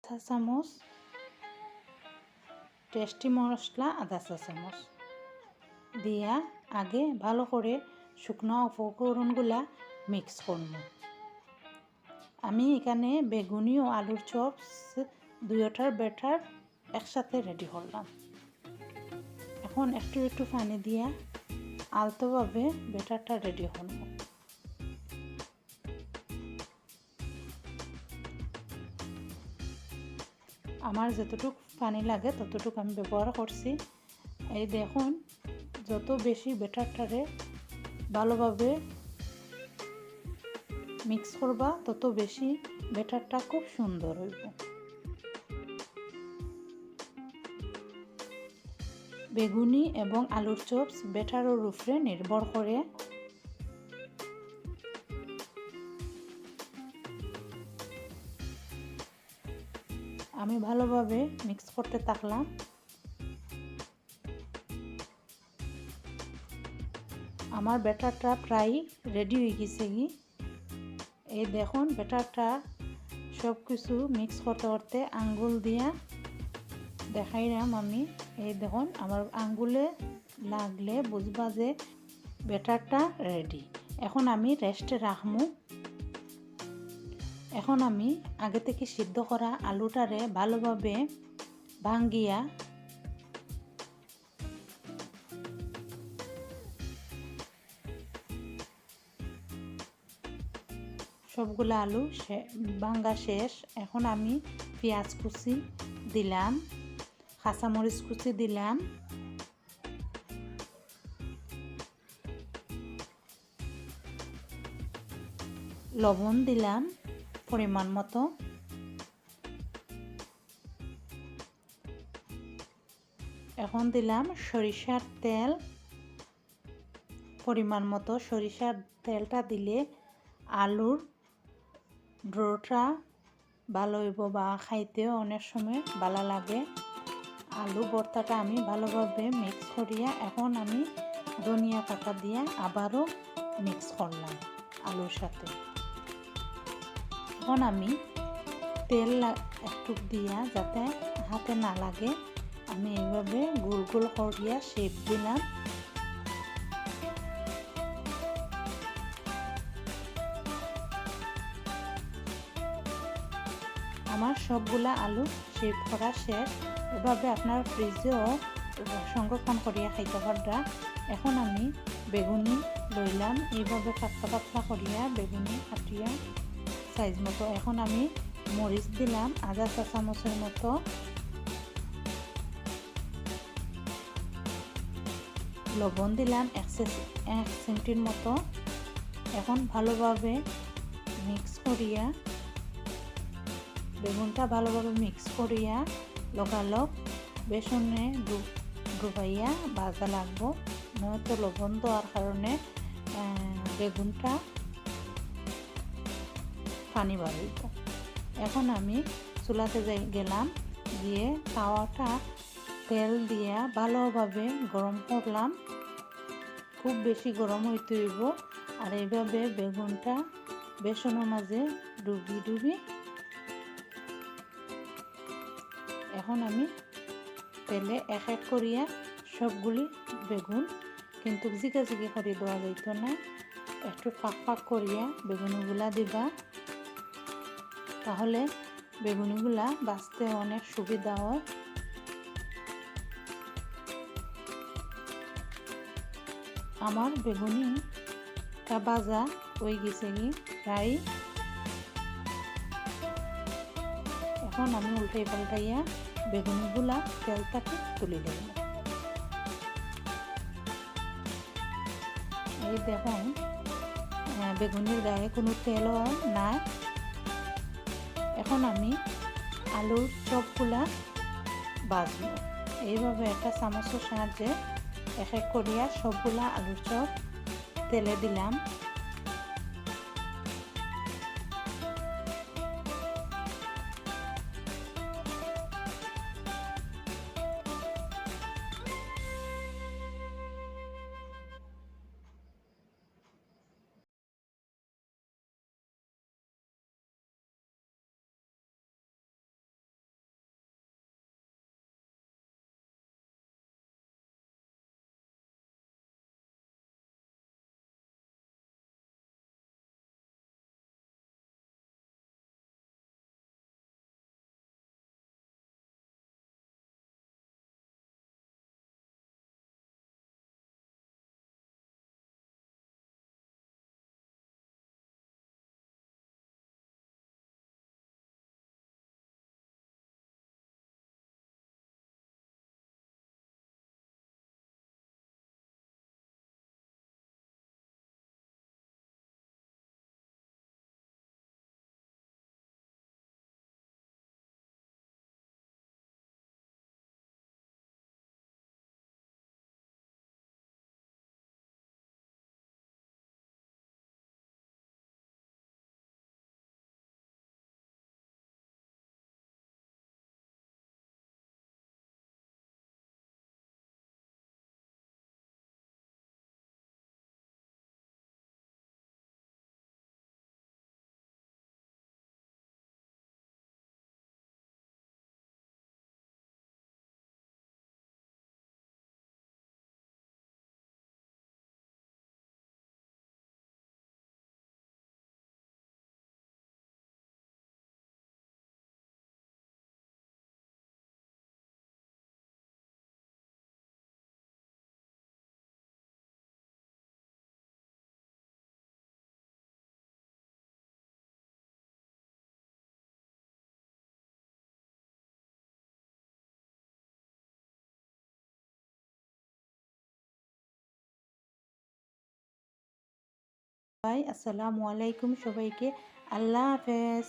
চা চামচ, টেস্টি মশলা আধা চা চামচ দিয়া আগে ভালো করে শুকনো উপকরণগুলা মিক্স করব। আমি এখানে বেগুনি ও আলুর চপস দুইটার ব্যাটার একসাথে রেডি করলাম। এখন একটু একটু পানি দিয়া আলতোভাবে ব্যাটারটা রেডি করব। আমার যতটুকু পানি লাগে ততটুকু আমি ব্যবহার করছি। এই দেখুন, যত বেশি ব্যাটারটারে ভালোভাবে মিক্স করবা তত বেশি ব্যাটারটা খুব সুন্দর হইব। বেগুনি এবং আলুর চপস ব্যাটারের উপরে নির্ভর করে। আমি ভালোভাবে মিক্স করতে থাকলাম। আমার ব্যাটারটা প্রায় রেডি হয়ে গেছে। এই দেখুন, ব্যাটারটা সব কিছু মিক্স করতে করতে আঙ্গুল দিয়া দেখাইলাম আমি। এই দেখুন, আমার আঙ্গুলে লাগলে বুঝবা যে ব্যাটারটা রেডি। এখন আমি রেস্টে রাখবো। এখন আমি আগে থেকে সিদ্ধ করা আলুটারে ভালোভাবে ভাঙ্গিয়া সবগুলো আলু ভাঙ্গা শেষ। এখন আমি পেঁয়াজ কুচি দিলাম, কাঁচামরিচ কুচি দিলাম, লবণ দিলাম পরিমাণ মতো, এখন দিলাম সরিষার তেল পরিমাণ মতো। সরিষার তেলটা দিলে আলুর ডোটা ভালো হইব বা খাইতেও অনেক সময় ভালো লাগে। আলু ভর্তাটা আমি ভালোভাবে মিক্স করিয়া এখন আমি ধনিয়া পাতা দিয়া আবারও মিক্স করলাম আলুর সাথে। এখন আমি তেল একটু দিয়া যাতে হাতে না লাগে আমি এইভাবে গোল গোল করিয়া শেপ দিলাম। আমার সবগুলা আলু শেপ করা শেষ। এভাবে আপনার ফ্রিজেও সংরক্ষণ করিয়া খাইতে পারবা। এখন আমি বেগুনি লইলাম, এইভাবে পাতলা পাতলা করিয়া বেগুনি কাটিয়া সাইজ মতো। এখন আমি মরিচ দিলাম আধা চা চামচের মতো, লবণ দিলাম 1 চিমটির মতো। এখন ভালোভাবে মিক্স করিয়া বেগুনটা ভালোভাবে মিক্স করিয়া লগালগ বেসনে ডুবাইয়া ভাজা লাগবো, নয়তো লবণ দেওয়ার কারণে বেগুনটা পানি বাড়িব। এখন আমি চুলাতে গেলাম, গিয়ে তাওয়াটা তেল দিয়া ভালোভাবে গরম করলাম। খুব বেশি গরম হইতে হইব। আর এইভাবে বেগুনটা বেসনের মাঝে ডুবি ডুবি এখন আমি তেলে এক এক করিয়া সবগুলি বেগুন, কিন্তু জিগি করে দেওয়া যাইত না, একটু ফাঁক ফাঁক করিয়া বেগুনগুলা দিবা, তাহলে বেগুনগুলা বাছতে অনেক সুবিধা হয়। আমার বেগুনিটা ভাজা হয়ে গেছে প্রায়। এখন আমি উল্টাই পাল্টাইয়া বেগুনগুলা তেলটাকে তুলে দেব। এই দেখুন, বেগুনের গায়ে কোনো তেলও নাই। এখন আমি আলুর চপগুলা ভাজবো। এইভাবে একটা চামচের সাহায্যে এক এক করিয়া সবগুলা আলুর চপ তেলে দিলাম। আসসালামু আলাইকুম সবাইকে। আল্লাহ হাফেজ।